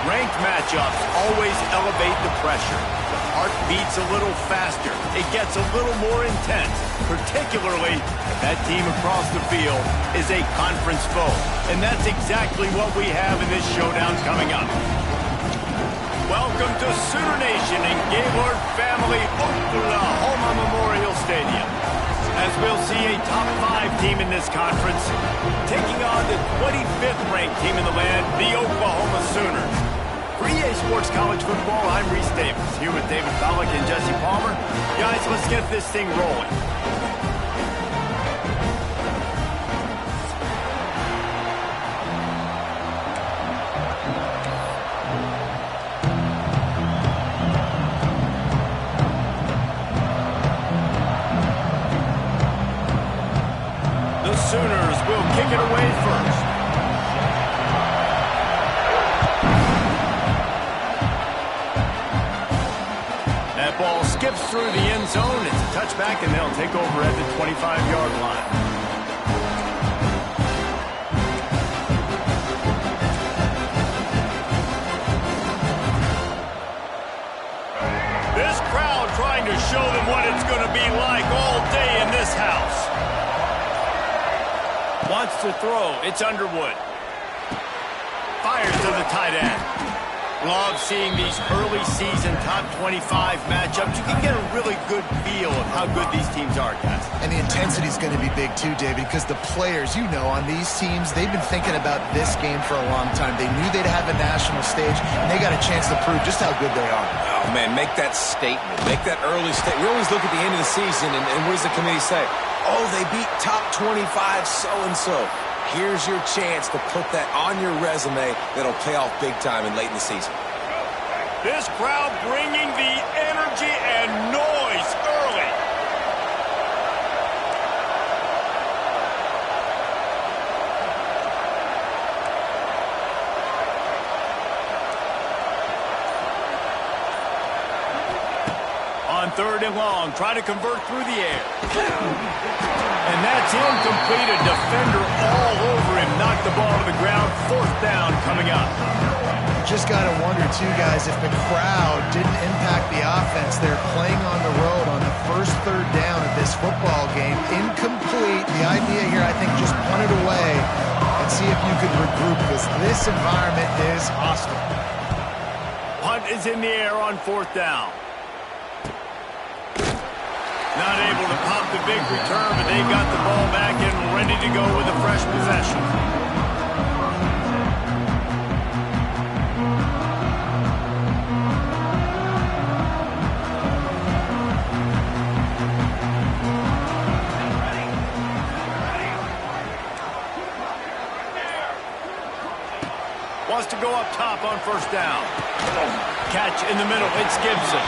Ranked matchups always elevate the pressure. The heart beats a little faster. It gets a little more intense, particularly if that team across the field is a conference foe. And that's exactly what we have in this showdown coming up. Welcome to Sooner Nation in Gaylord Family Oklahoma Memorial Stadium. As we'll see a top 5 team in this conference taking on the 25th ranked team in the land, the Oklahoma Sooners. For EA Sports College Football, I'm Reese Davis, here with David Pollack and Jesse Palmer. Guys, let's get this thing rolling. The Sooners will kick it away first. That ball skips through the end zone. It's a touchback, and they'll take over at the 25-yard line. This crowd trying to show them what it's going to be like all day in this house. Wants to throw. It's Underwood. Fires to the tight end. Love seeing these early season top 25 matchups. You can get a really good feel of how good these teams are, guys. And the intensity is going to be big too, David, because the players, you know, on these teams, they've been thinking about this game for a long time. They knew they'd have a national stage, and they got a chance to prove just how good they are. Oh, man, make that statement. Make that early statement. We always look at the end of the season, and what does the committee say? Oh, they beat top 25 so-and-so. Here's your chance to put that on your resume that'll pay off big time and late in the season. This crowd bringing the energy and noise early. On 3rd and long, try to convert through the air. And that's incomplete. A defender all over him. Knocked the ball to the ground. 4th down coming up. Just got to wonder, too, guys, if the crowd didn't impact the offense. They're playing on the road on the first 3rd down of this football game. Incomplete. The idea here, I think, just punt it away and see if you could regroup, because this environment is hostile. Punt is in the air on 4th down. Not able to pop the big return, but they've got the ball back and ready to go with a fresh possession. Wants to go up top on 1st down. Catch in the middle. It's Gibson.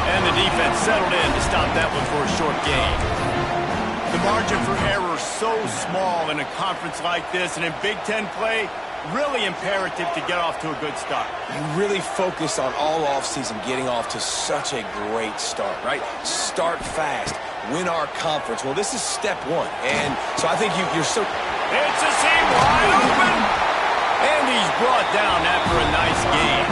And the defense settled in to stop that one for a short gain. The margin for error so small in a conference like this, and in Big Ten play, really imperative to get off to a good start. You really focus on all offseason getting off to such a great start, right? Start fast. Win our conference. Well, this is step 1. And so I think you're so... It's a seam wide open. And he's brought down after a nice game.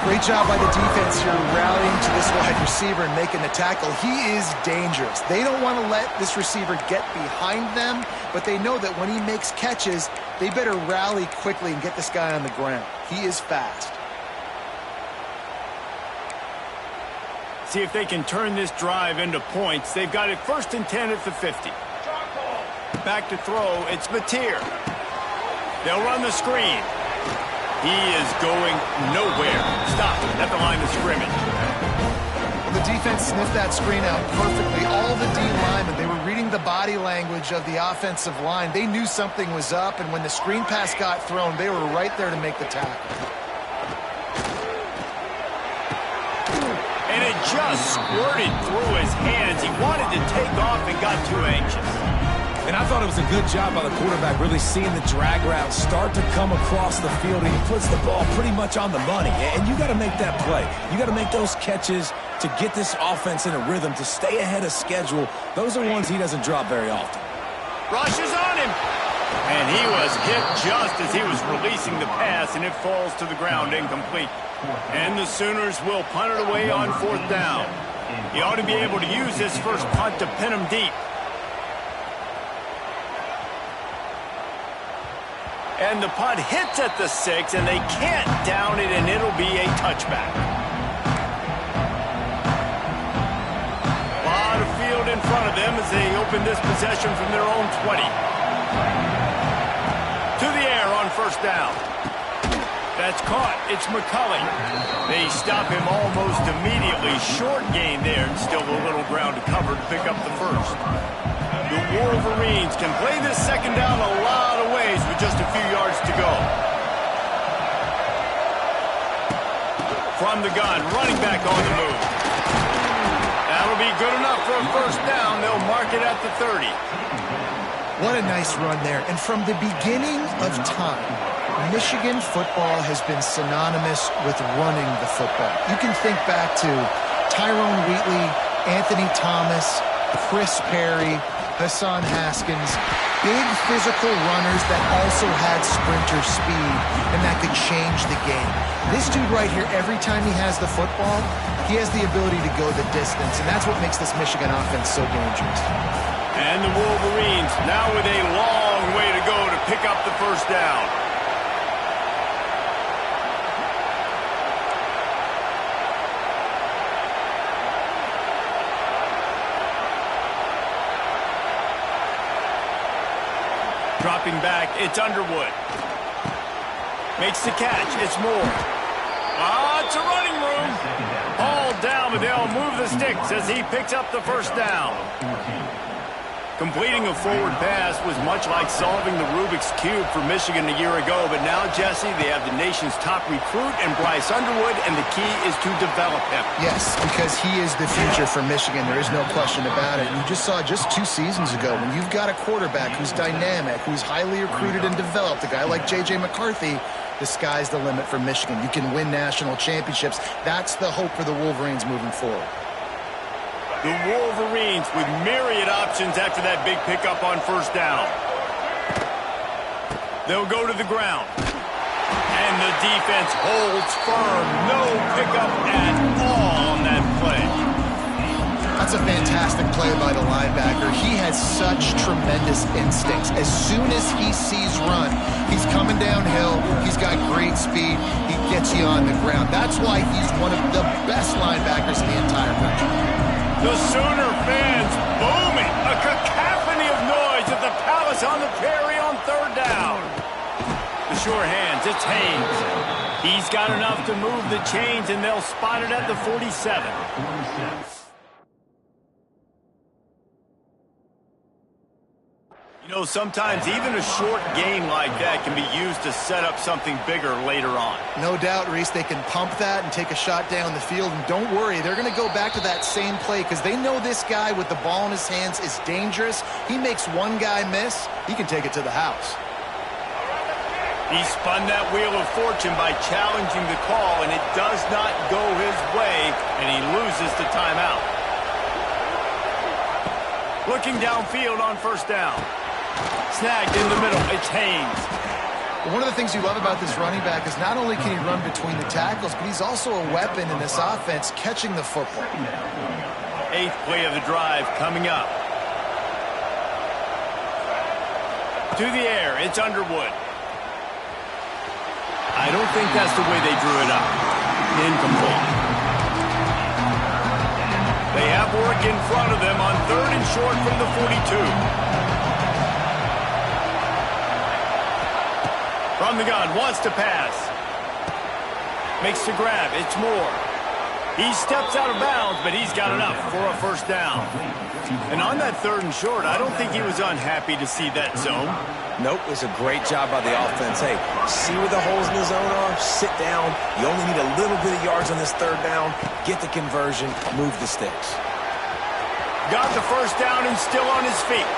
Great job by the defense here, rallying to this wide receiver and making the tackle. He is dangerous. They don't want to let this receiver get behind them, but they know that when he makes catches, they better rally quickly and get this guy on the ground. He is fast. See if they can turn this drive into points. They've got it 1st and 10 at the 50. Back to throw. It's Mateer. They'll run the screen. He is going nowhere. Stop at the line of scrimmage. Well, the defense sniffed that screen out perfectly. All the D linemen, they were reading the body language of the offensive line. They knew something was up, and when the screen pass got thrown, they were right there to make the tackle. And it just squirted through his hands. He wanted to take off and got too anxious. And I thought it was a good job by the quarterback, really seeing the drag route start to come across the field, and he puts the ball pretty much on the money. And you got to make that play. You got to make those catches to get this offense in a rhythm, to stay ahead of schedule. Those are ones he doesn't drop very often. Rushes on him. And he was hit just as he was releasing the pass, and it falls to the ground incomplete. And the Sooners will punt it away on 4th down. He ought to be able to use this first punt to pin him deep. And the punt hits at the 6, and they can't down it, and it'll be a touchback. A lot of field in front of them as they open this possession from their own 20. To the air on 1st down. That's caught. It's McCulley. They stop him almost immediately. Short gain there, and still a little ground to cover to pick up the first. The Wolverines can play this 2nd down a lot of ways with just a few yards to go. From the gun, running back on the move. That'll be good enough for a 1st down. They'll mark it at the 30. What a nice run there. And from the beginning of time, Michigan football has been synonymous with running the football. You can think back to Tyrone Wheatley, Anthony Thomas, Chris Perry, Hassan Haskins, big physical runners that also had sprinter speed, and that could change the game. This dude right here, every time he has the football, he has the ability to go the distance, and that's what makes this Michigan offense so dangerous. And the Wolverines now with a long way to go to pick up the 1st down. Dropping back, it's Underwood. Makes the catch, it's Moore. It's a running room. All down, but they'll move the sticks as he picks up the 1st down. Completing a forward pass was much like solving the Rubik's Cube for Michigan a year ago, but now, Jesse, they have the nation's top recruit in Bryce Underwood, and the key is to develop him. Yes, because he is the future for Michigan. There is no question about it. You just saw just 2 seasons ago when you've got a quarterback who's dynamic, who's highly recruited and developed, a guy like J.J. McCarthy, the sky's the limit for Michigan. You can win national championships. That's the hope for the Wolverines moving forward. The Wolverines with myriad options after that big pickup on 1st down. They'll go to the ground. And the defense holds firm. No pickup at all on that play. That's a fantastic play by the linebacker. He has such tremendous instincts. As soon as he sees run, he's coming downhill. He's got great speed. He gets you on the ground. That's why he's one of the best linebackers in the entire country. The Sooner fans booming. A cacophony of noise at the Palace on the Prairie on 3rd down. The sure hands, it's Haynes. He's got enough to move the chains, and they'll spot it at the 47. You know, sometimes even a short gain like that can be used to set up something bigger later on. No doubt, Reese, they can pump that and take a shot down the field. And don't worry, they're going to go back to that same play because they know this guy with the ball in his hands is dangerous. He makes one guy miss, he can take it to the house. He spun that wheel of fortune by challenging the call, and it does not go his way, and he loses the timeout. Looking downfield on 1st down. Snagged in the middle, it's Haynes. One of the things you love about this running back is not only can he run between the tackles, but he's also a weapon in this offense catching the football. 8th play of the drive coming up. To the air, it's Underwood. I don't think that's the way they drew it up. Incomplete. They have work in front of them on 3rd and short from the 42. From the gun, wants to pass. Makes the grab, it's Moore. He steps out of bounds, but he's got enough for a 1st down. And on that 3rd and short, I don't think he was unhappy to see that zone. Nope, it was a great job by the offense. Hey, see where the holes in the zone are? Sit down. You only need a little bit of yards on this 3rd down. Get the conversion, move the sticks. Got the 1st down and still on his feet.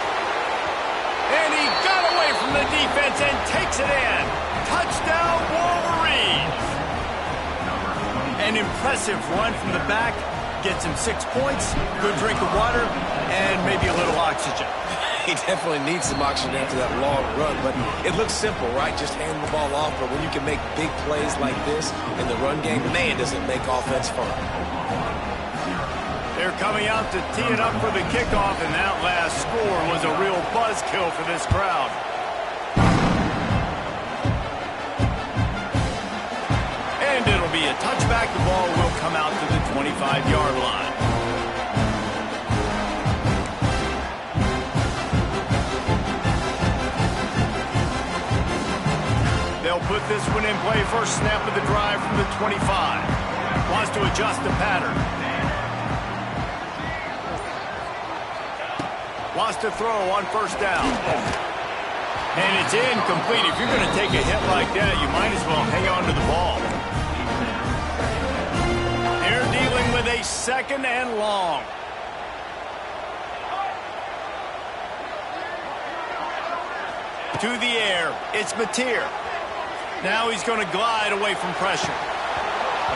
And he got away from the defense and takes it in. Touchdown, Wolverines. An impressive run from the back. Gets him 6 points, good drink of water, and maybe a little oxygen. He definitely needs some oxygen after that long run, but it looks simple, right? Just hand the ball off, but when you can make big plays like this in the run game, man, does it make offense fun. They're coming out to tee it up for the kickoff, and that last score was a real buzzkill for this crowd. And it'll be a touchback. The ball will come out to the 25-yard line. They'll put this one in play. First snap of the drive from the 25. Wants to adjust the pattern. Wants to throw on first down. And it's incomplete. If you're going to take a hit like that, you might as well hang on to the ball. They're dealing with a second and long. To the air, it's Ncaa. Now he's going to glide away from pressure.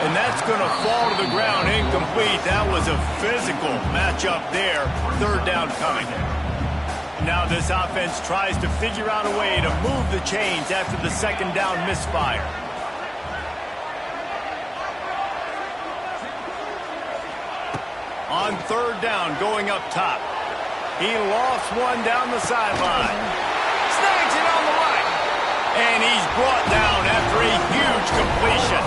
And that's going to fall to the ground incomplete. That was a physical matchup there. Third down coming. Now this offense tries to figure out a way to move the chains after the second down misfire. On third down, going up top. He lofts one down the sideline. Snags it on the right. And he's brought down after a huge completion.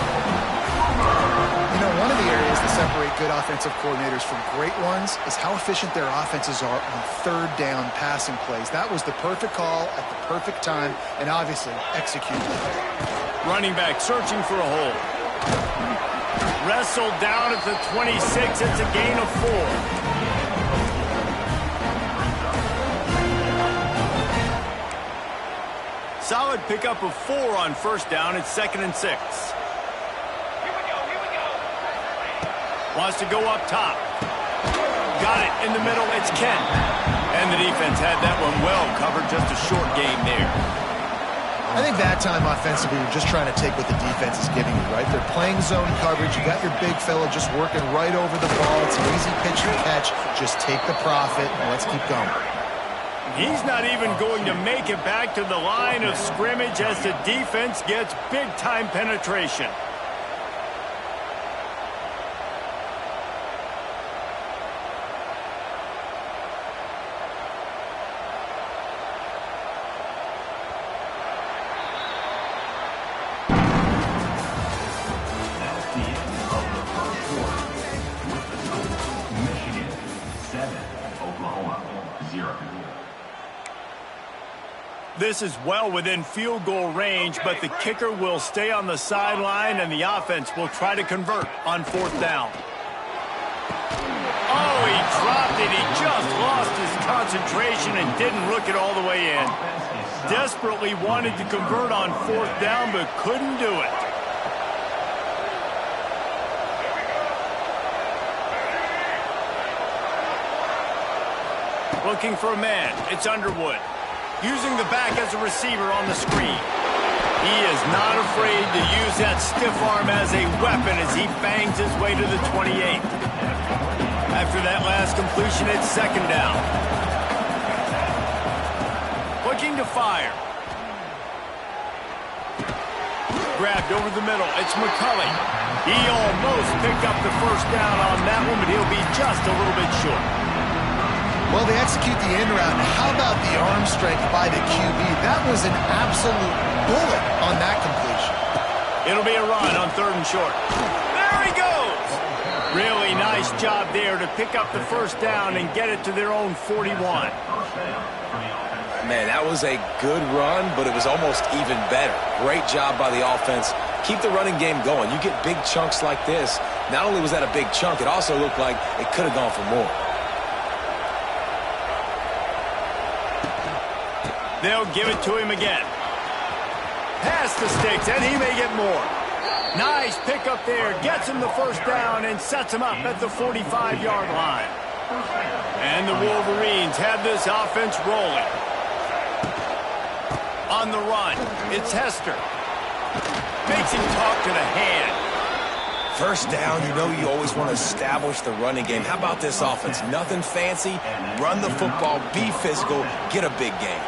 You know, one of the areas that separate good offensive coordinators from great ones is how efficient their offenses are on third down passing plays. That was the perfect call at the perfect time and obviously executed. Running back searching for a hole. Wrestled down at the 26. It's a gain of 4. Solid pickup of 4 on first down. It's 2nd and 6. Wants to go up top. Got it in the middle. It's Kent. And the defense had that one well covered. Just a short game there. I think that time offensively, you're just trying to take what the defense is giving you, right? They're playing zone coverage. You got your big fella just working right over the ball. It's an easy pitch to catch. Just take the profit and let's keep going. He's not even going to make it back to the line of scrimmage as the defense gets big-time penetration. This is well within field goal range, but the kicker will stay on the sideline, and the offense will try to convert on fourth down. Oh, he dropped it. He just lost his concentration and didn't look it all the way in. Desperately wanted to convert on fourth down, but couldn't do it. Looking for a man. It's Underwood. Using the back as a receiver on the screen. He is not afraid to use that stiff arm as a weapon as he bangs his way to the 28. After that last completion, it's second down. Looking to fire. Grabbed over the middle. It's McCulley. He almost picked up the first down on that one, but he'll be just a little bit short. Well, they execute the in route. How about the arm strength by the QB? That was an absolute bullet on that completion. It'll be a run on third and short. There he goes! Really nice job there to pick up the first down and get it to their own 41. Man, that was a good run, but it was almost even better. Great job by the offense. Keep the running game going. You get big chunks like this. Not only was that a big chunk, it also looked like it could have gone for more. They'll give it to him again. Past the sticks, and he may get more. Nice pickup there. Gets him the first down and sets him up at the 45-yard line. And the Wolverines have this offense rolling. On the run, it's Hester. Makes him talk to the hand. First down, you know you always want to establish the running game. How about this offense? Nothing fancy. Run the football, be physical, get a big gain.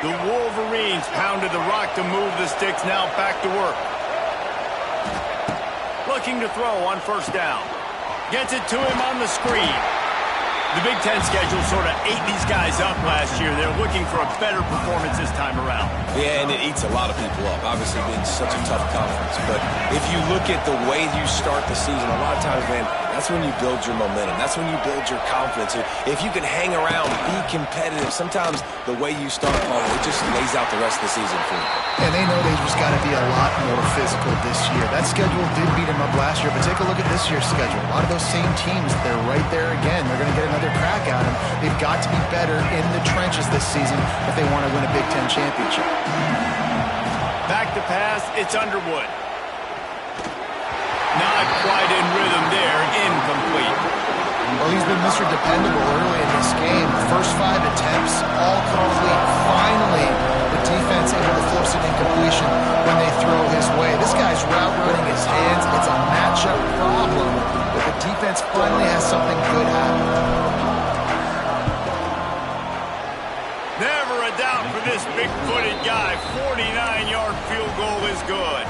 The Wolverines pounded the rock to move the sticks, now back to work. Looking to throw on first down. Gets it to him on the screen. The Big Ten schedule sort of ate these guys up last year. They're looking for a better performance this time around. Yeah, and it eats a lot of people up, obviously being such a tough conference. But if you look at the way you start the season, a lot of times, man, that's when you build your momentum. That's when you build your confidence. If you can hang around, be competitive, sometimes the way you start, Paul, it just lays out the rest of the season for you. And they know they just got to be a lot more physical this year. That schedule did beat them up last year, but take a look at this year's schedule. A lot of those same teams, they're right there again. They're going to get another crack at them. They've got to be better in the trenches this season if they want to win a Big Ten championship. Back to pass, it's Underwood. Not quite in rhythm there, incomplete. Well, he's been Mr. Dependable early in this game. The first 5 attempts, all complete. Finally, the defense able to force an incompletion when they throw his way. This guy's route running his hands. It's a matchup problem, but the defense finally has something good happen. Never a doubt for this big-footed guy. 49-yard field goal is good.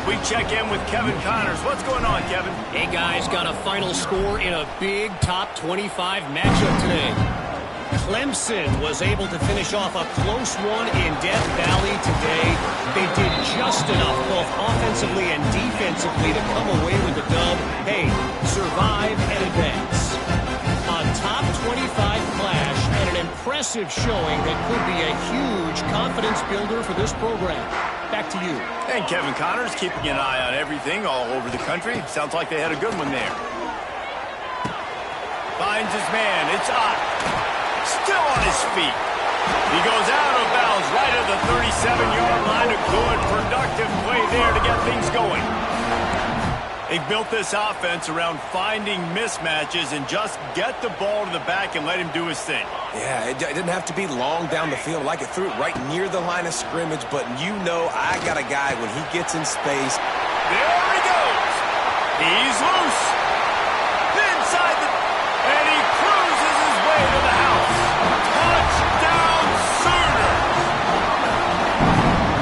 We check in with Kevin Connors. What's going on, Kevin? Hey, guys, got a final score in a big top 25 matchup today. Clemson was able to finish off a close one in Death Valley today. They did just enough, both offensively and defensively, to come away with the dub. Hey, survive and advance. A top 25 clash and an impressive showing that could be a huge confidence builder for this program. Back to you. And Kevin Connors keeping an eye on everything all over the country. Sounds like they had a good one there. Finds his man. It's Ott. Still on his feet. He goes out of bounds right at the 37-yard line. A good, productive play there to get things going. They've built this offense around finding mismatches and just get the ball to the back and let him do his thing. Yeah, it didn't have to be long down the field. Like it threw it right near the line of scrimmage, but you know I got a guy when he gets in space. There he goes. He's loose. Inside the... And he cruises his way to the house. Touchdown, Sooner.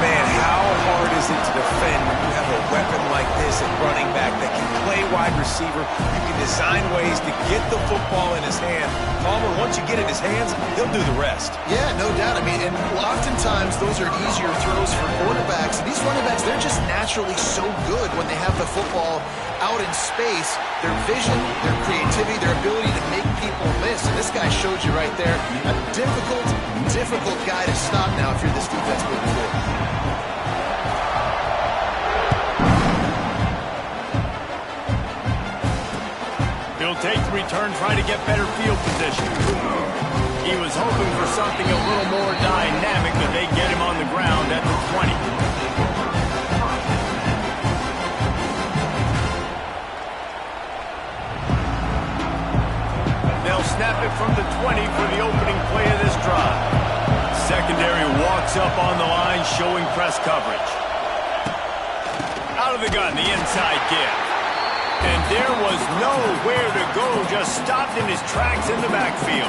Man, how hard is it to defend when you have a weapon like this at running back that can play wide receiver? You can design ways to get the football in his hand. Palmer, once you get it in his hands, he'll do the rest. Yeah, no doubt. I mean, and oftentimes those are easier throws for quarterbacks. These running backs, they're just naturally so good when they have the football out in space. Their vision, their creativity, their ability to make people miss. And this guy showed you right there, a difficult guy to stop now if you're this defense moving forward. He'll take the return, try to get better field position. He was hoping for something a little more dynamic, but they get him on the ground at the 20. They'll snap it from the 20 for the opening play of this drive. Secondary walks up on the line, showing press coverage. Out of the gun, the inside give. And there was nowhere to go, just stopped in his tracks in the backfield.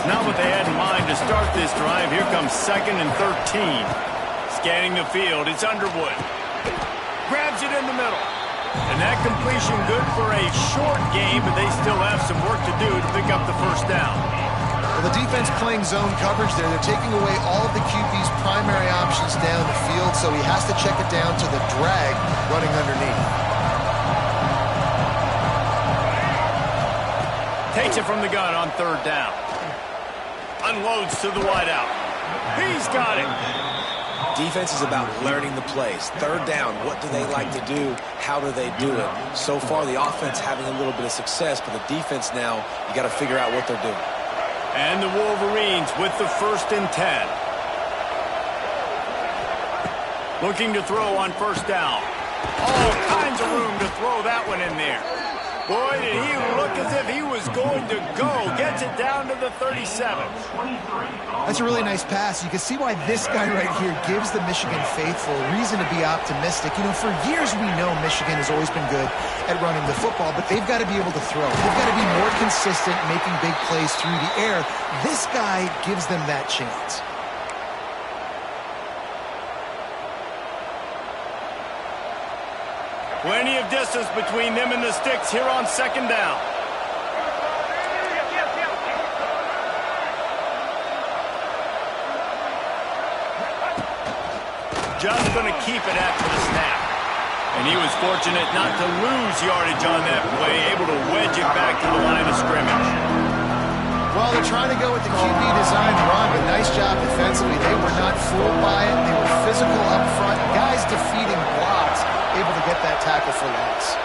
Not what they had in mind to start this drive. Here comes 2nd and 13. Scanning the field, it's Underwood. Grabs it in the middle. And that completion good for a short game, but they still have some work to do to pick up the first down. Well, the defense playing zone coverage there. They're taking away all of the QB's primary options down the field, so he has to check it down to the drag running underneath. Takes it from the gun on 3rd down. Unloads to the wideout. He's got it. Defense is about learning the plays. 3rd down, what do they like to do? How do they do it? So far, the offense having a little bit of success, but the defense now, you got to figure out what they're doing. And the Wolverines with the 1st and 10. Looking to throw on 1st down. All kinds of room to throw that one in there. Boy, did he look as if he was going to go. Gets it down to the 37. That's a really nice pass. You can see why this guy right here gives the Michigan faithful reason to be optimistic. You know, for years we know Michigan has always been good at running the football, but they've got to be able to throw. They've got to be more consistent, making big plays through the air. This guy gives them that chance. Plenty of distance between them and the sticks here on second down. Just going to keep it after the snap. And he was fortunate not to lose yardage on that play, able to wedge it back to the line of scrimmage. Well, they're trying to go with the QB design run, but nice job defensively. They were not fooled by it. They were physical up front. Guys defeating blocks, able to get that tackle for loss.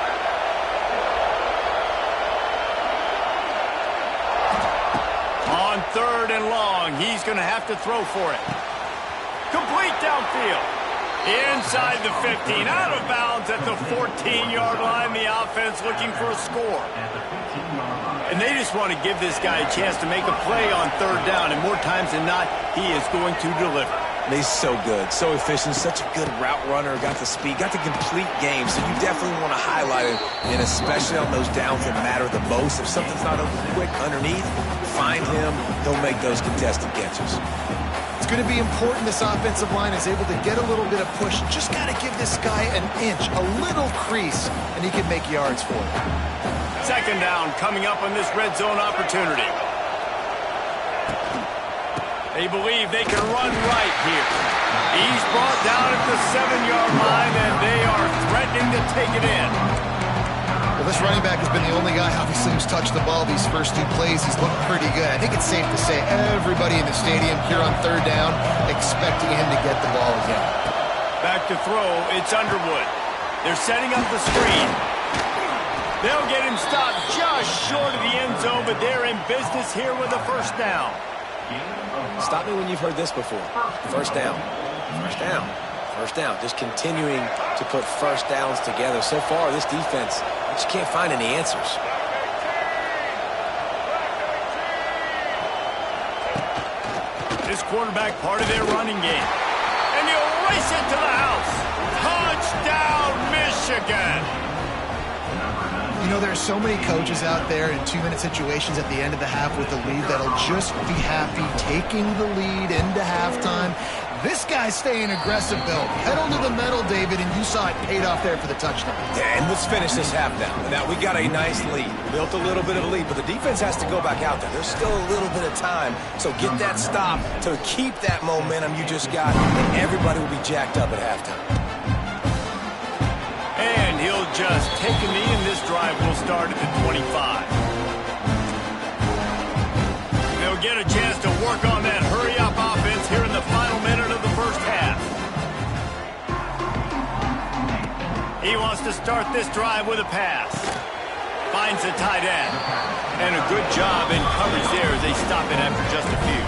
On third and long, he's going to have to throw for it. Complete downfield. Inside the 15, out of bounds at the 14-yard line. The offense looking for a score. And they just want to give this guy a chance to make a play on third down, and more times than not, he is going to deliver. He's so good, so efficient, such a good route runner, got the speed, got the complete game, so you definitely want to highlight it, and especially on those downs that matter the most. If something's not quick underneath, find him, he'll make those contested catches. It's going to be important this offensive line is able to get a little bit of push. Just got to give this guy an inch, a little crease, and he can make yards for it. Second down coming up on this red zone opportunity. They believe they can run right here. He's brought down at the 7-yard line, and they are threatening to take it in. Well, this running back has been the only guy, obviously, who's touched the ball these first two plays. He's looked pretty good. I think it's safe to say everybody in the stadium here on third down expecting him to get the ball again. Back to throw, it's Underwood. They're setting up the screen. They'll get him stopped just short of the end zone, but they're in business here with a first down. Stop me when you've heard this before. First down. First down. First down. Just continuing to put first downs together. So far, this defense, I just can't find any answers. This quarterback part of their running game. And he'll race it to the house. Touchdown, Michigan! You know, there are so many coaches out there in 2-minute situations at the end of the half with the lead that'll just be happy taking the lead into halftime. This guy's staying aggressive, though. Pedal to the metal, David, and you saw it paid off there for the touchdown. Yeah, and let's finish this half now. Now, we got a nice lead. Built a little bit of a lead, but the defense has to go back out there. There's still a little bit of time, so get that stop to keep that momentum you just got, and everybody will be jacked up at halftime. And he'll just take a knee, and this drive will start at the 25. They'll get a chance to work on that hurry-up offense here in the final minute of the first half. He wants to start this drive with a pass. Finds the tight end. And a good job in coverage there as they stop it after just a few.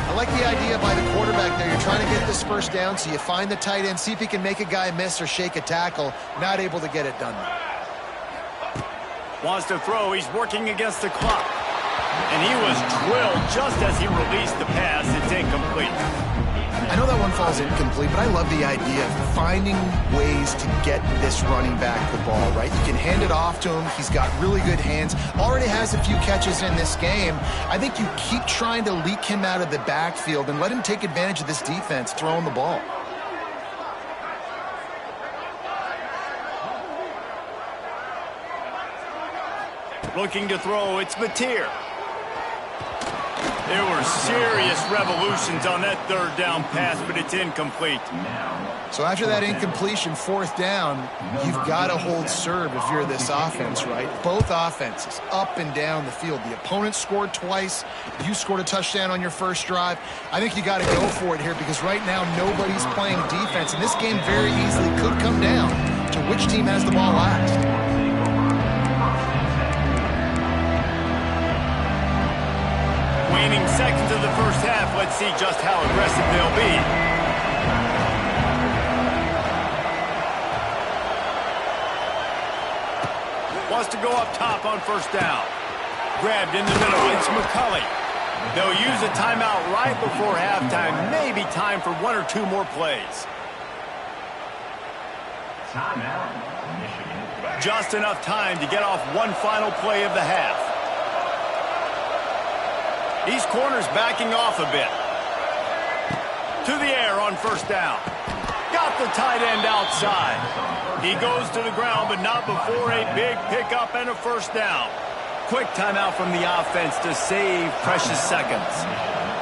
I like the idea by the quarterback there. You're trying to get this first down, so you find the tight end, see if he can make a guy miss or shake a tackle. Not able to get it done. Wants to throw. He's working against the clock. And he was drilled just as he released the pass. It's incomplete. I know that one falls incomplete, but I love the idea of finding ways to get this running back the ball, right? You can hand it off to him. He's got really good hands. Already has a few catches in this game. I think you keep trying to leak him out of the backfield and let him take advantage of this defense throwing the ball. Looking to throw, it's Mateer. There were serious revolutions on that third down pass, but it's incomplete. So after that incompletion, fourth down, you've got to hold serve if you're this offense, right? Both offenses, up and down the field. The opponent scored twice. You scored a touchdown on your first drive. I think you got to go for it here because right now nobody's playing defense, and this game very easily could come down to which team has the ball last. Waning seconds of the first half. Let's see just how aggressive they'll be. wants to go up top on first down. Grabbed in the middle. It's McCulley. They'll use a timeout right before halftime. Maybe time for one or two more plays. Timeout, Michigan. Just enough time to get off one final play of the half. These corners backing off a bit. To the air on first down. Got the tight end outside. He goes to the ground, but not before a big pickup and a first down. Quick timeout from the offense to save precious seconds.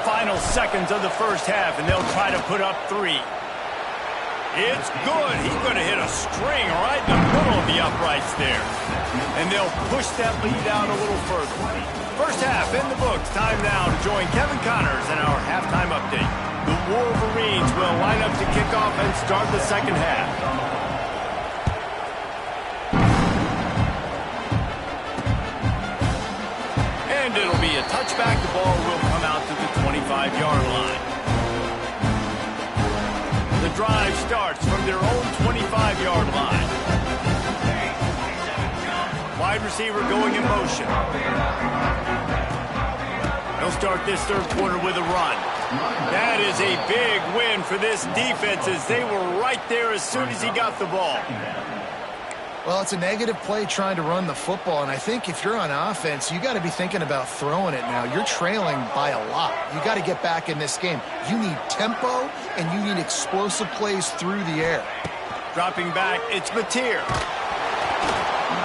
Final seconds of the first half, and they'll try to put up 3. It's good. He's going to hit a string right in the middle of the uprights there. And they'll push that lead out a little further. First half in the books. Time now to join Kevin Connors in our halftime update. The Wolverines will line up to kick off and start the second half. And it'll be a touchback. The ball will come out to the 25-yard line. The drive starts from their own 25-yard line. Wide receiver going in motion. They'll start this third quarter with a run. That is a big win for this defense as they were right there as soon as he got the ball. Well, it's a negative play trying to run the football, and I think if you're on offense, you got to be thinking about throwing it now. You're trailing by a lot. You got to get back in this game. You need tempo, and you need explosive plays through the air. Dropping back, it's Mateer.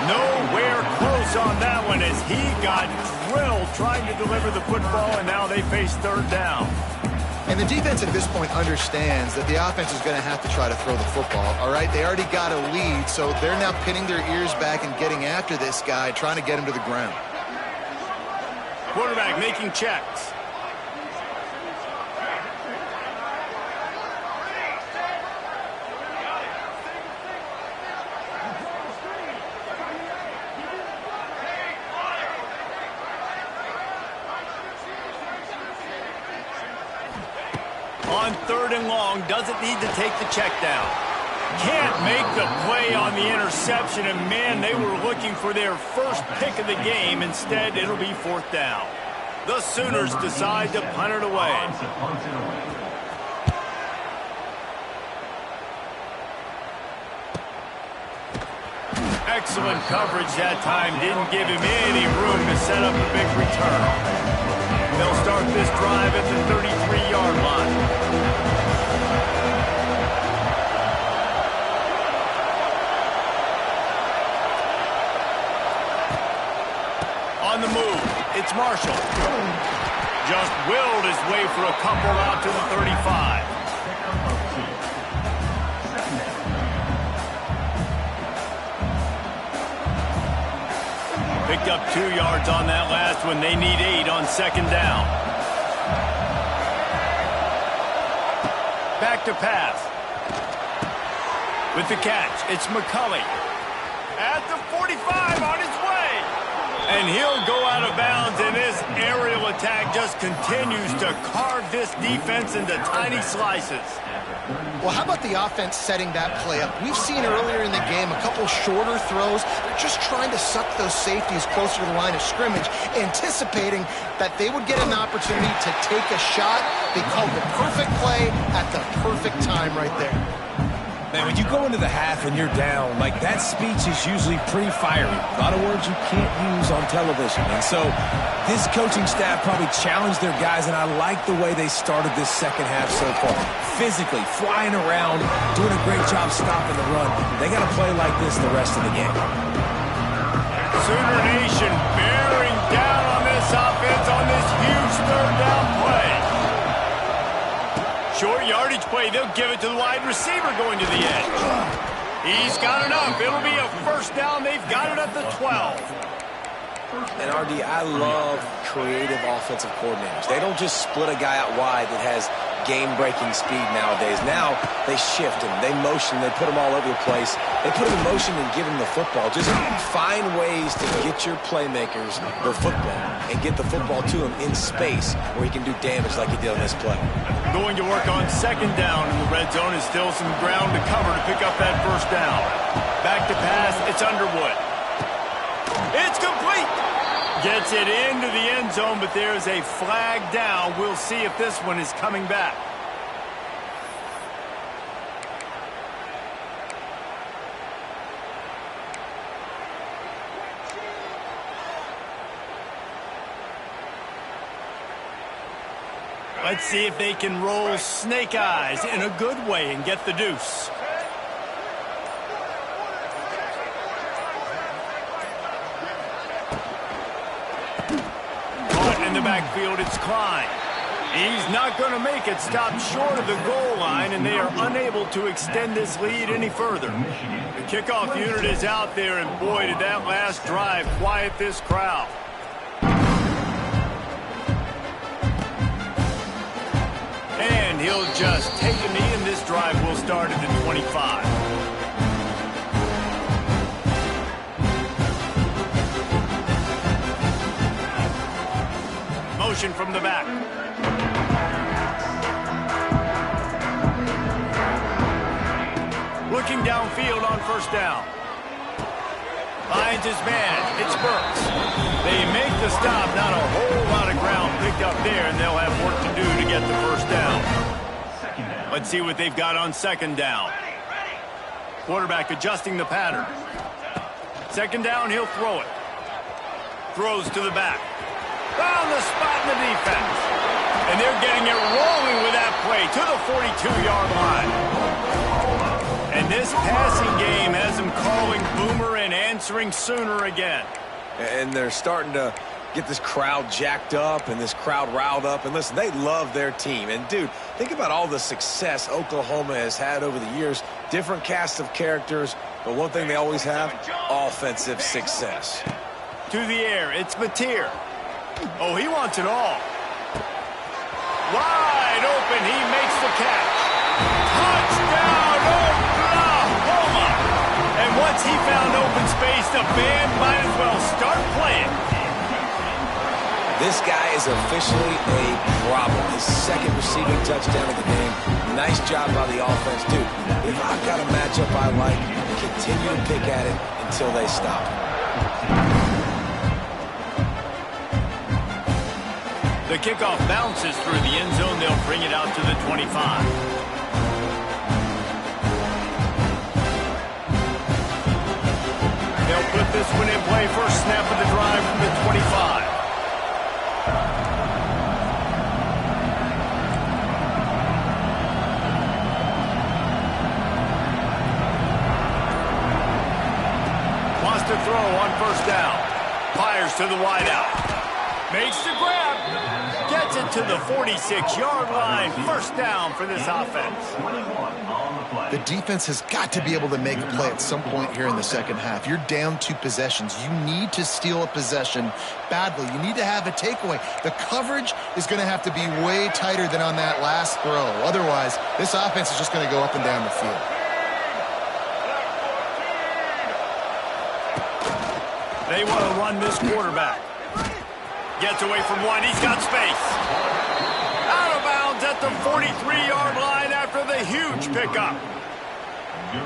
Nowhere close on that one as he got drilled trying to deliver the football, and now they face third down. And the defense at this point understands that the offense is going to have to try to throw the football, all right? They already got a lead, so they're now pinning their ears back and getting after this guy, trying to get him to the ground. Quarterback making checks. On third and long, doesn't need to take the check down. Can't make the play on the interception, and man, they were looking for their first pick of the game. Instead, it'll be fourth down. The Sooners decide to punt it away. Excellent coverage that time. Didn't give him any room to set up a big return. They'll start this drive at the 33-yard line. On the move, it's Marshall. Just willed his way for a couple out to the 35. Picked up 2 yards on that last one. They need 8 on second down. Back to pass. With the catch, it's McCulley. At the 45 on his way. And he'll go out of bounds, and this aerial attack just continues to carve this defense into tiny slices. Well, how about the offense setting that play up? We've seen earlier in the game a couple shorter throws. They're just trying to suck those safeties closer to the line of scrimmage, anticipating that they would get an opportunity to take a shot. They called the perfect play at the perfect time right there. Man, when you go into the half and you're down, like that speech is usually pretty fiery. A lot of words you can't use on television. And so this coaching staff probably challenged their guys, and I like the way they started this second half so far. Physically, flying around, doing a great job stopping the run. They got to play like this the rest of the game. Sooner Nation bearing down on this offense on this huge third down play. Short yardage play. They'll give it to the wide receiver going to the edge. He's got enough. It'll be a first down. They've got it at the 12. And, RD, I love creative offensive coordinators. They don't just split a guy out wide that has game-breaking speed nowadays. Now they shift him, they motion, they put him all over the place. They put him in motion and give him the football. Just find ways to get your playmakers the football and get the football to him in space where he can do damage like he did on this play. Going to work on second down in the red zone is still some ground to cover to pick up that first down. Back to pass, it's Underwood. It's complete. Gets it into the end zone, but there's a flag down. We'll see if this one is coming back. Let's see if they can roll snake eyes in a good way and get the deuce. Caught in the backfield, it's Klein. He's not going to make it. Stop short of the goal line, and they are unable to extend this lead any further. The kickoff unit is out there, and boy, did that last drive quiet this crowd. And he'll just take a knee, and this drive will start at the 25. Motion from the back. Looking downfield on first down. Finds his man. It's Burks. They make the stop. Not a whole lot of ground picked up there, and they'll have work to do to get the first down. Let's see what they've got on second down. Quarterback adjusting the pattern. Second down, he'll throw it. Throws to the back. Found the spot in the defense. And they're getting it rolling with that play to the 42-yard line. And this passing game has them calling Boomer and answering Sooner again. And they're starting to get this crowd jacked up and this crowd riled up. And listen, they love their team. And, dude, think about all the success Oklahoma has had over the years. Different cast of characters. But one thing they always have, offensive success. To the air, it's Mateer. Oh, he wants it all. Wide open, he makes the catch. Touchdown, Oklahoma! And once he found open space, the band might as well start playing. This guy is officially a problem. His second receiving touchdown of the game. Nice job by the offense, dude. If I've got a matchup I like, continue to pick at it until they stop. The kickoff bounces through the end zone. They'll bring it out to the 25. They'll put this one in play. First snap of the drive from the 25. Wants to throw on first down. Fires to the wideout. Makes the grab. Gets it to the 46-yard line. First down for this offense. The defense has got to be able to make a play at some point here in the second half. You're down 2 possessions. You need to steal a possession badly. You need to have a takeaway. The coverage is going to have to be way tighter than on that last throw. Otherwise, this offense is just going to go up and down the field. They want to run this quarterback. Gets away from one. He's got space. Out of bounds at the 43-yard line after the huge pickup.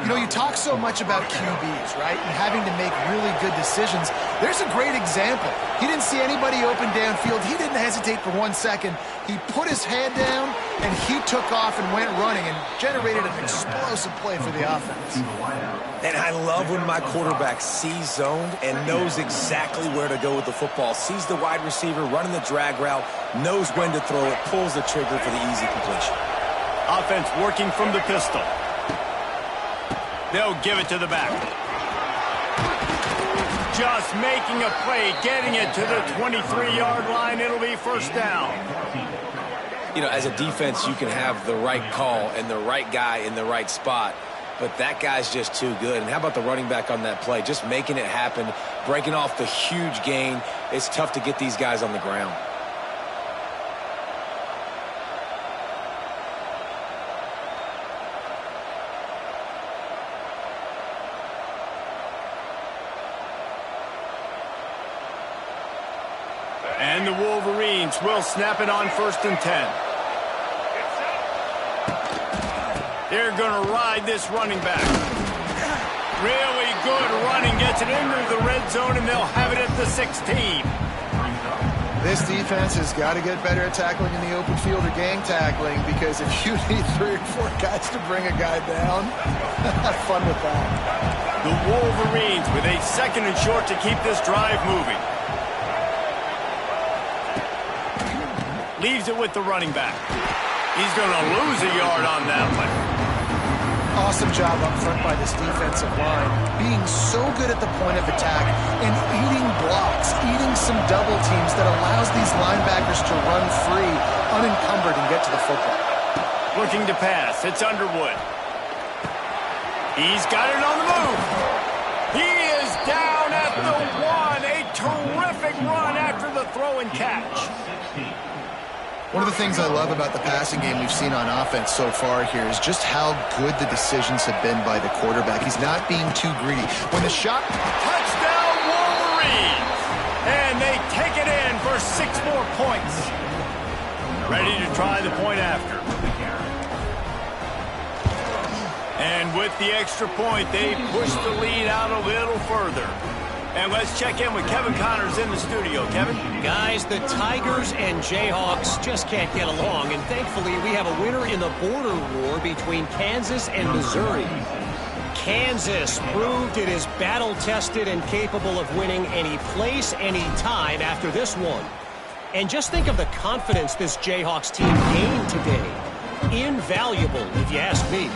You know, you talk so much about QBs, right, and having to make really good decisions. There's a great example. He didn't see anybody open downfield. He didn't hesitate for 1 second. He put his head down, and he took off and went running and generated an explosive play for the offense. And I love when my quarterback sees zoned and knows exactly where to go with the football. Sees the wide receiver running the drag route, knows when to throw it, pulls the trigger for the easy completion. Offense working from the pistol. They'll give it to the back. Just making a play, getting it to the 23-yard line. It'll be first down. You know, as a defense, you can have the right call and the right guy in the right spot, but that guy's just too good. And how about the running back on that play? Just making it happen, breaking off the huge gain. It's tough to get these guys on the ground. And the Wolverines will snap it on 1st and 10. They're going to ride this running back. Really good running gets it into the red zone, and they'll have it at the 16. This defense has got to get better at tackling in the open field or gang tackling, because if you need 3 or 4 guys to bring a guy down, have fun with that. The Wolverines with a 2nd and short to keep this drive moving. Leaves it with the running back. He's going to lose a yard on that one. Awesome job up front by this defensive line, being so good at the point of attack and eating blocks, eating some double teams that allows these linebackers to run free, unencumbered, and get to the football. Looking to pass. It's Underwood. He's got it on the move. He is down at the 1. A terrific run after the throw and catch. One of the things I love about the passing game we've seen on offense so far here is just how good the decisions have been by the quarterback. He's not being too greedy. When the shot... Touchdown Wolverines! And they take it in for 6 more points. Ready to try the point after. And with the extra point, they push the lead out a little further. And let's check in with Kevin Connors in the studio. Kevin? Guys, the Tigers and Jayhawks just can't get along, and thankfully we have a winner in the border war between Kansas and Missouri. Kansas proved it is battle-tested and capable of winning any place, any time after this one. And just think of the confidence this Jayhawks team gained today. Invaluable, if you ask me.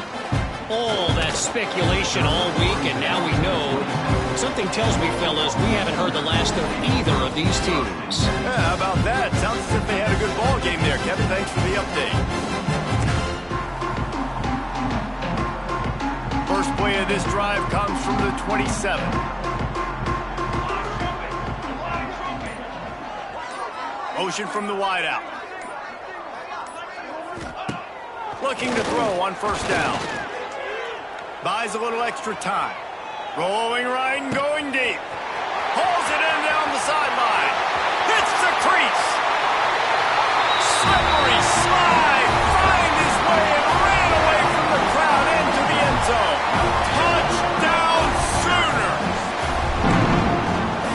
All that speculation all week, and now we know. Something tells me, fellas, we haven't heard the last of either of these teams. Yeah, how about that? Sounds as if they had a good ball game there, Kevin. Thanks for the update. First play of this drive comes from the 27. Motion from the wideout. Looking to throw on 1st down. Buys a little extra time. Rolling right and going deep. Pulls it in down the sideline. Hits the crease. Slippery slide. Find his way and ran away from the crowd into the end zone. Touchdown Sooners.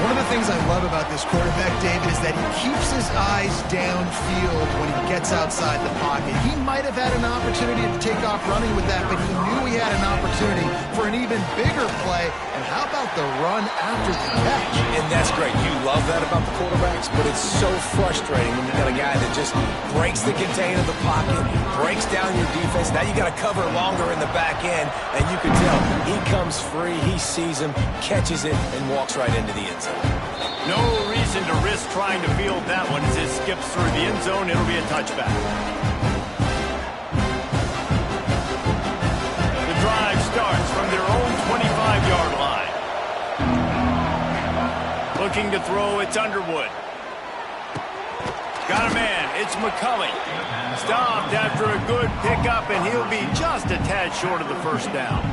One of the things I love about this quarterback, David, is that he keeps his eyes downfield when he gets outside the pocket. He might have had an opportunity to take off running with that, but he knew he had an opportunity for an even bigger play. And how about the run after the catch? And that's great. You love that about the quarterbacks, but it's so frustrating when you got a guy that just breaks the contain of the pocket, breaks down your defense. Now you got to cover longer in the back end, and you can tell he comes free, he sees him, catches it, and walks right into the end zone. No reason to risk trying to field that one as it skips through the end zone. It'll be a touchback. The drive starts from their own 25-yard line. Looking to throw, it's Underwood. Got a man, it's McCulley. Stopped after a good pickup, and he'll be just a tad short of the 1st down.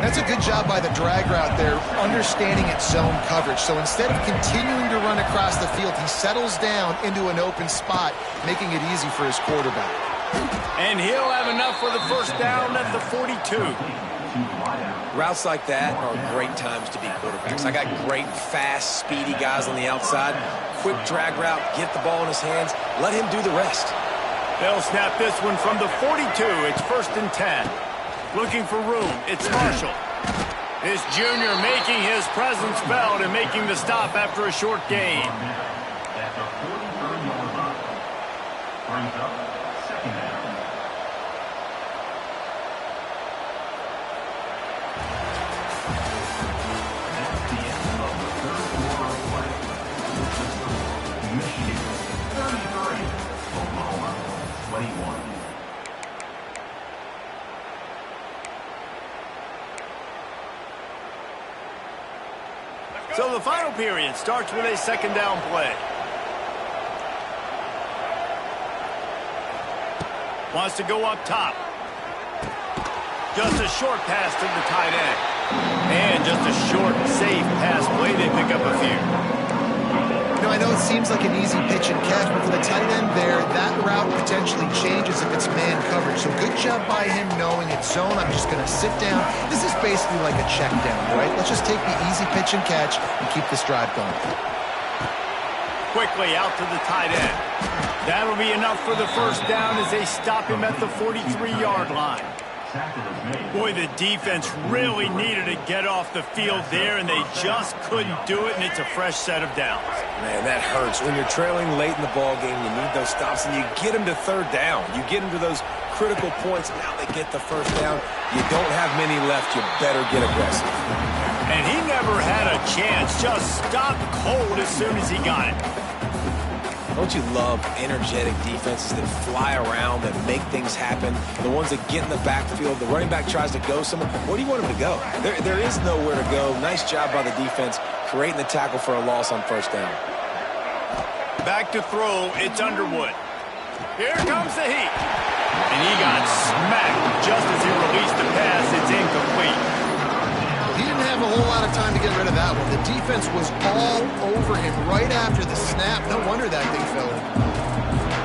That's a good job by the drag route there, understanding its zone coverage. So instead of continuing to run across the field, he settles down into an open spot, making it easy for his quarterback. And he'll have enough for the 1st down at the 42. Routes like that are great times to be quarterbacks. I got great, fast, speedy guys on the outside. Quick drag route, get the ball in his hands, let him do the rest. They'll snap this one from the 42. It's 1st and 10. Looking for room, it's Marshall. This junior making his presence felt and making the stop after a short gain. That's a 43-yard line. Brings up 2nd down. That's the end of the 3rd quarter of play. Michigan 33, Oklahoma 21. So the final period starts with a 2nd down play. Wants to go up top. Just a short pass to the tight end. And just a short, safe pass play. They pick up a few. You know, I know it seems like an easy pitch and catch, but for the tight end there, that route potentially changes if it's man coverage. So good job by him knowing it's zone. I'm just going to sit down. This is basically like a check down, right? Let's just take the easy pitch and catch and keep this drive going. Quickly out to the tight end. That'll be enough for the first down as they stop him at the 43-yard line. Boy, the defense really needed to get off the field there, and they just couldn't do it, and it's a fresh set of downs. Man, that hurts. When you're trailing late in the ball game, you need those stops, and you get them to third down. You get them to those critical points, and now they get the first down. You don't have many left. You better get aggressive. And he never had a chance. Just stopped cold as soon as he got it. Don't you love energetic defenses that fly around, that make things happen? The ones that get in the backfield, the running back tries to go somewhere. Where do you want him to go? There is nowhere to go. Nice job by the defense creating the tackle for a loss on first down. Back to throw, it's Underwood. Here comes the heat. And he got smacked just as he released the pass. It's incomplete. He didn't have a whole lot of time to get rid of that one. The defense was all over him right after the snap. No wonder that thing fell in.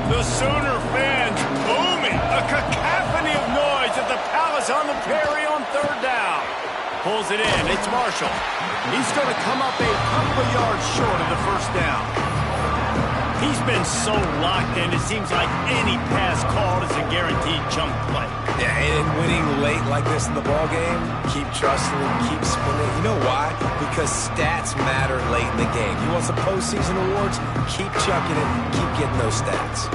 The Sooner fans booming. A cacophony of noise at the Palace on the Prairie on third down. Pulls it in. It's Marshall. He's going to come up a couple of yards short of the first down. He's been so locked in, it seems like any pass called is a guaranteed chunk play. Yeah, and winning late like this in the ball game, keep trusting him, keep spinning. You know why? Because stats matter late in the game. You want some postseason awards? Keep chucking it, keep getting those stats.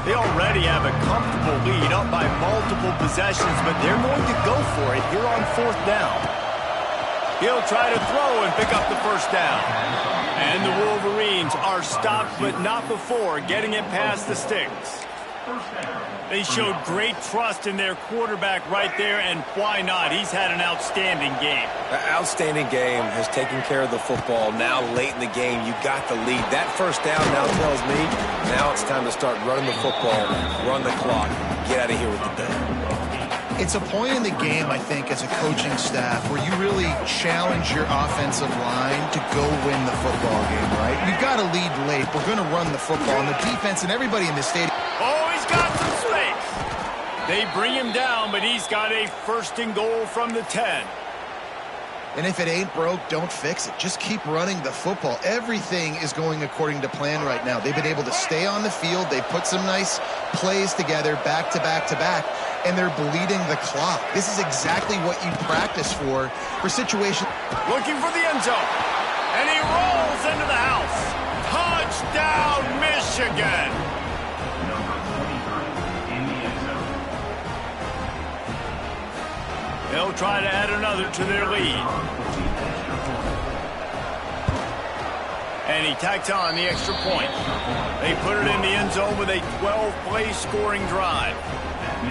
They already have a comfortable lead up by multiple possessions, but they're going to go for it here on fourth down. He'll try to throw and pick up the first down. And the Wolverines are stopped, but not before getting it past the sticks. They showed great trust in their quarterback right there, and why not? He's had an outstanding game. An outstanding game, has taken care of the football. Now late in the game, you got the lead. That first down now tells me now it's time to start running the football, run the clock, get out of here with the day. It's a point in the game, I think, as a coaching staff where you really challenge your offensive line to go win the football game, right? We've got to lead late. We're going to run the football. And the defense and everybody in the stadium. Oh, he's got some space. They bring him down, but he's got a first and goal from the 10. And if it ain't broke, don't fix it. Just keep running the football. Everything is going according to plan right now. They've been able to stay on the field. They've put some nice plays together back to back to back, and they're bleeding the clock. This is exactly what you practice for situations. Looking for the end zone, and he rolls into the house. Touchdown, Michigan. They'll try to add another to their lead. And he tacks on the extra point. They put it in the end zone with a 12-play scoring drive.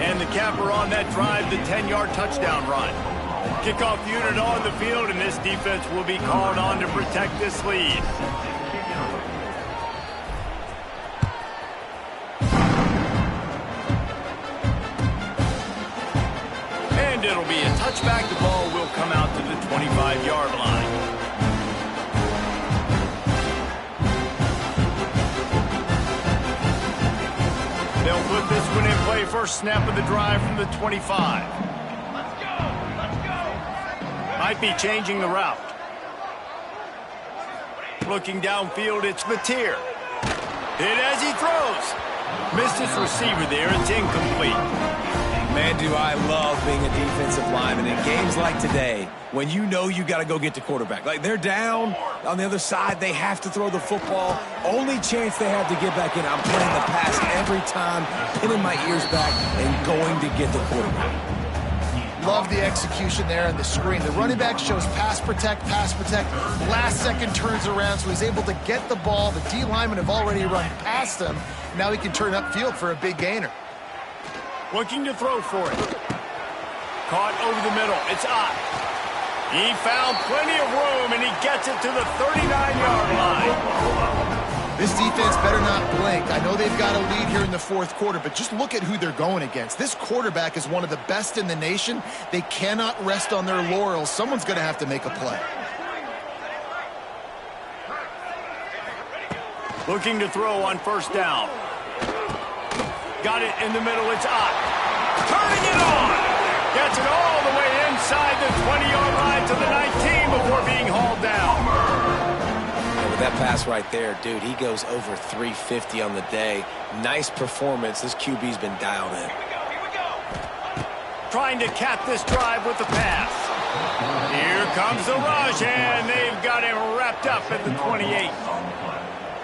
And the capper on that drive, the 10-yard touchdown run. Kickoff unit on the field, and this defense will be called on to protect this lead. And it'll be a touchback. The ball will come out to the 25-yard line. They'll put this one in play. First snap of the drive from the 25. Let's go! Let's go! Might be changing the route. Looking downfield, it's Mateer. Hit as he throws. Missed his receiver there. It's incomplete. Man, do I love being a defensive lineman in games like today when you know you got to go get the quarterback. Like, they're down on the other side. They have to throw the football. Only chance they have to get back in. I'm playing the pass every time, pinning my ears back and going to get the quarterback. Love the execution there on the screen. The running back shows pass protect, last second turns around, so he's able to get the ball. The D linemen have already run past him. Now he can turn upfield for a big gainer. Looking to throw for it. Caught over the middle. It's Ncaa. He found plenty of room, and he gets it to the 39-yard line. This defense better not blink. I know they've got a lead here in the fourth quarter, but just look at who they're going against. This quarterback is one of the best in the nation. They cannot rest on their laurels. Someone's going to have to make a play. Looking to throw on first down. Got it in the middle. It's Ncaa. Turning it on. Gets it all the way inside the 20-yard line to the 19 before being hauled down. With that pass right there, dude, he goes over 350 on the day. Nice performance. This QB's been dialed in. Trying to cap this drive with the pass. Here comes the rush, and they've got him wrapped up at the 28.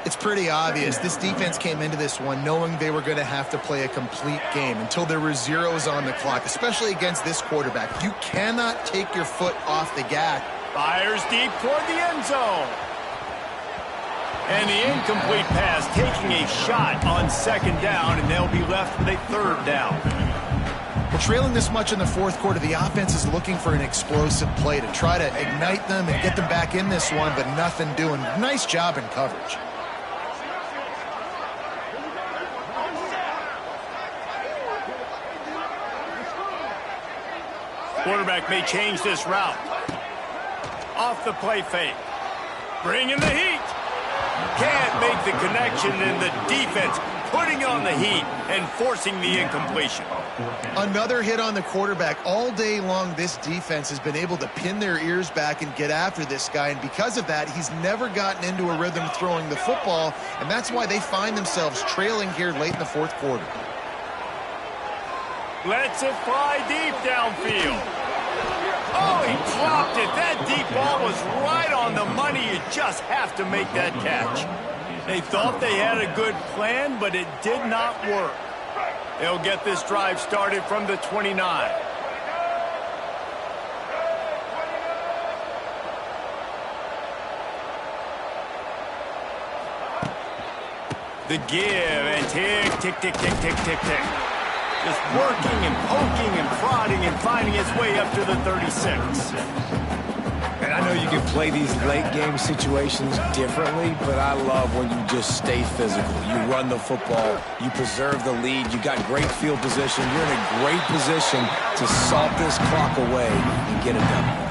It's pretty obvious. This defense came into this one knowing they were going to have to play a complete game until there were zeros on the clock, especially against this quarterback. You cannot take your foot off the gas. Fires deep toward the end zone. And the incomplete pass taking a shot on second down, and they'll be left with a third down. Well, trailing this much in the fourth quarter, the offense is looking for an explosive play to try to ignite them and get them back in this one, but nothing doing. Nice job in coverage. Quarterback may change this route. Off the play fake. Bringing the heat. Can't make the connection, and the defense putting on the heat and forcing the incompletion. Another hit on the quarterback. All day long, this defense has been able to pin their ears back and get after this guy, and because of that, he's never gotten into a rhythm throwing the football, and that's why they find themselves trailing here late in the fourth quarter. Lets it fly deep downfield. Oh, he dropped it. That deep ball was right on the money. You just have to make that catch. They thought they had a good plan, but it did not work. They'll get this drive started from the 29. The give, and tick, tick, tick, tick, tick, tick, tick. Just working and poking and prodding and finding its way up to the 36. And I know you can play these late game situations differently, but I love when you just stay physical. You run the football, you preserve the lead, you got great field position, you're in a great position to salt this clock away and get it done.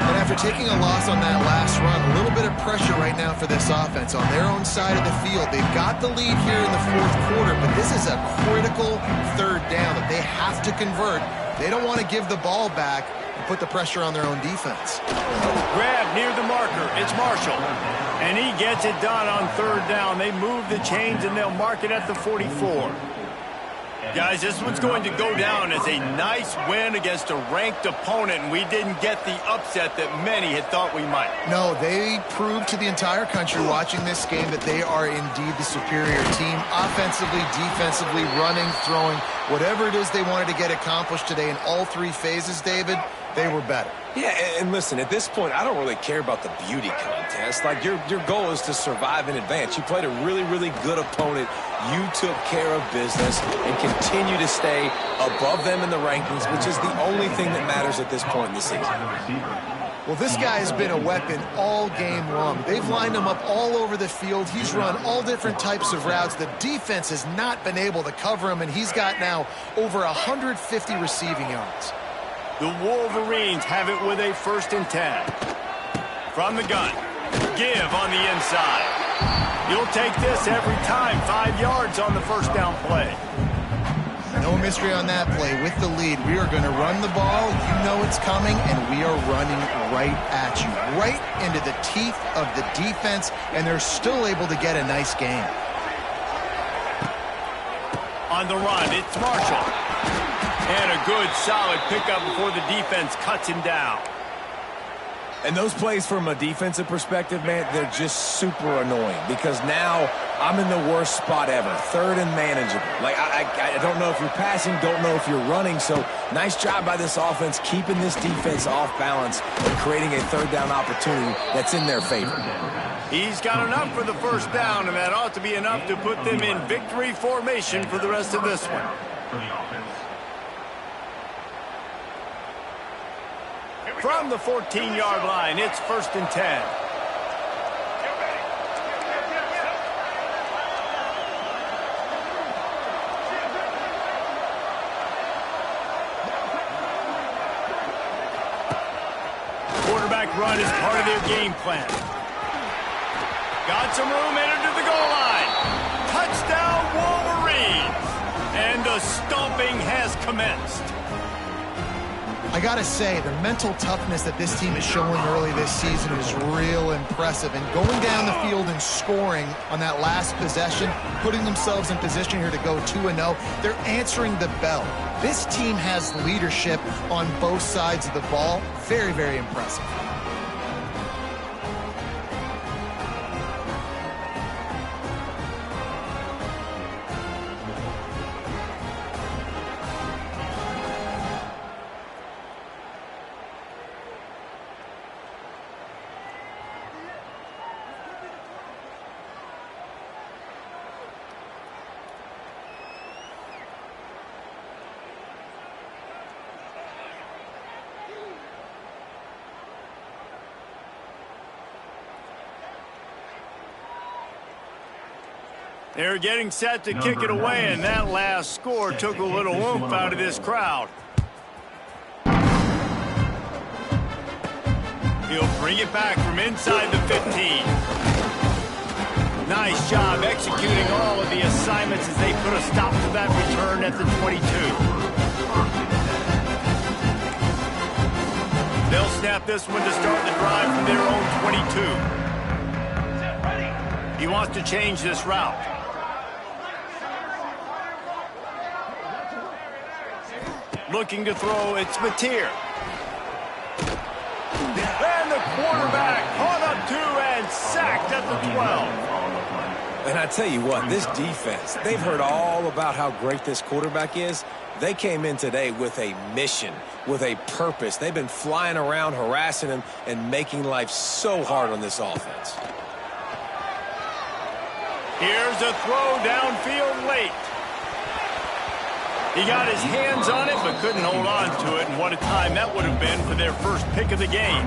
And after taking a loss on that last run, a little bit of pressure right now for this offense on their own side of the field. They've got the lead here in the fourth quarter, but this is a critical third down that they have to convert. They don't want to give the ball back and put the pressure on their own defense. Grab near the marker. It's Marshall. And he gets it done on third down. They move the chains, and they'll mark it at the 44. Guys, this one's going to go down as a nice win against a ranked opponent, and we didn't get the upset that many had thought we might. No, they proved to the entire country watching this game that they are indeed the superior team. Offensively, defensively, running, throwing, whatever it is they wanted to get accomplished today in all three phases, David, they were better. Yeah, and listen, at this point, I don't really care about the beauty contest. Like, your goal is to survive in advance. You played a really, really good opponent. You took care of business and continue to stay above them in the rankings, which is the only thing that matters at this point in the season. Well, this guy has been a weapon all game long. They've lined him up all over the field. He's run all different types of routes. The defense has not been able to cover him, and he's got now over 150 receiving yards. The Wolverines have it with a 1st and 10. From the gun. Give on the inside. You'll take this every time. 5 yards on the first down play. No mystery on that play. With the lead, we are going to run the ball. You know it's coming, and we are running right at you. Right into the teeth of the defense, and they're still able to get a nice game. On the run, it's Marshall. And a good, solid pickup before the defense cuts him down. And those plays from a defensive perspective, man, they're just super annoying because now I'm in the worst spot ever. Third and manageable. Like, I don't know if you're passing, don't know if you're running. So nice job by this offense keeping this defense off balance and creating a third down opportunity that's in their favor. He's got enough for the first down, and that ought to be enough to put them in victory formation for the rest of this one. From the 14-yard line, it's 1st and 10. Quarterback run is part of their game plan. Got some room, entered to the goal line. Touchdown, Wolverines. And the stomping has commenced. I gotta say, the mental toughness that this team is showing early this season is real impressive. And going down the field and scoring on that last possession, putting themselves in position here to go 2-0, they're answering the bell. This team has leadership on both sides of the ball. Very, very impressive. They're getting set to kick it away, and that last score took a little oomph out of this crowd. He'll bring it back from inside the 15. Nice job executing all of the assignments as they put a stop to that return at the 22. They'll snap this one to start the drive from their own 22. He wants to change this route. Looking to throw, it's Mateer. And the quarterback caught up to and sacked at the 12. And I tell you what, this defense, they've heard all about how great this quarterback is. They came in today with a mission, with a purpose. They've been flying around, harassing him, and making life so hard on this offense. Here's a throw downfield late. He got his hands on it, but couldn't hold on to it, and what a time that would have been for their first pick of the game.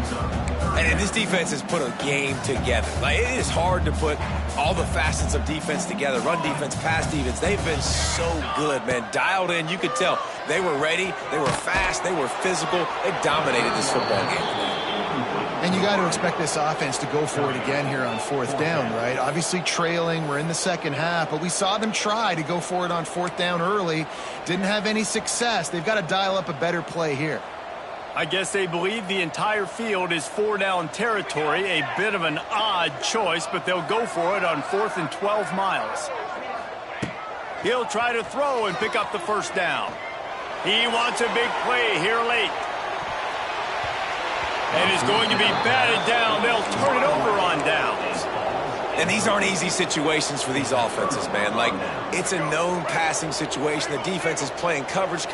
And this defense has put a game together. Like, it is hard to put all the facets of defense together. Run defense, pass defense. They've been so good, man. Dialed in. You could tell they were ready. They were fast. They were physical. They dominated this football game today. And you got to expect this offense to go for it again here on fourth down, right? Obviously trailing, we're in the second half, but we saw them try to go for it on fourth down early. Didn't have any success. They've got to dial up a better play here. I guess they believe the entire field is 4-down territory, a bit of an odd choice, but they'll go for it on 4th and 12 miles. He'll try to throw and pick up the first down. He wants a big play here late. And is going to be batted down. They'll turn it over on downs. And these aren't easy situations for these offenses, man. Like, it's a known passing situation. The defense is playing coverage.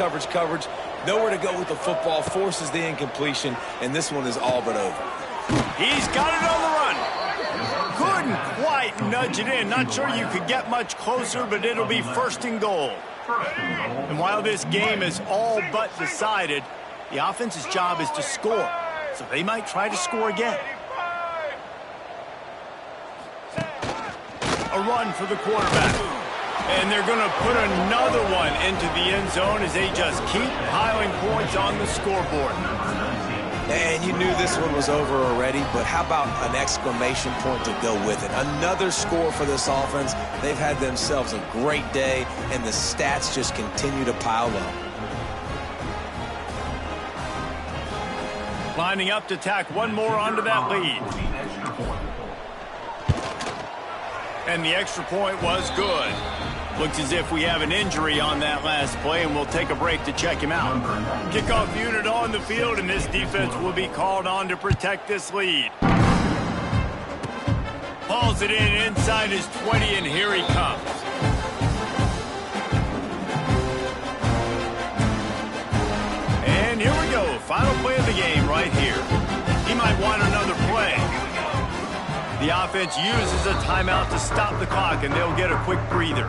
Nowhere to go with the football, forces the incompletion, and this one is all but over. He's got it on the run. Couldn't quite nudge it in. Not sure you could get much closer, but it'll be 1st and goal. And while this game is all but decided, the offense's job is to score. So they might try to score again. A run for the quarterback. And they're going to put another one into the end zone as they just keep piling points on the scoreboard. And you knew this one was over already, but how about an exclamation point to go with it? Another score for this offense. They've had themselves a great day, and the stats just continue to pile up. Lining up to tack one more onto that lead. And the extra point was good. Looks as if we have an injury on that last play, and we'll take a break to check him out. Kickoff unit on the field, and this defense will be called on to protect this lead. Hauls it in inside his 20, and here he comes. And here we go. Final play of the game right here. He might want another play. The offense uses a timeout to stop the clock, and they'll get a quick breather.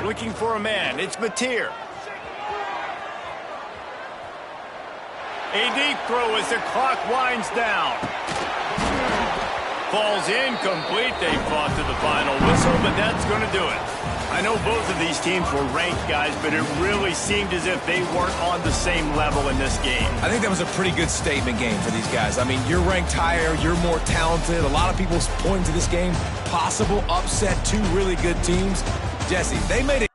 Looking for a man. It's Mateer. A deep throw as the clock winds down. Falls incomplete. They fought to the final whistle, but that's going to do it. I know both of these teams were ranked, guys, but it really seemed as if they weren't on the same level in this game. I think that was a pretty good statement game for these guys. I mean, you're ranked higher, you're more talented. A lot of people pointing to this game, possible upset, two really good teams. Jesse, they made it.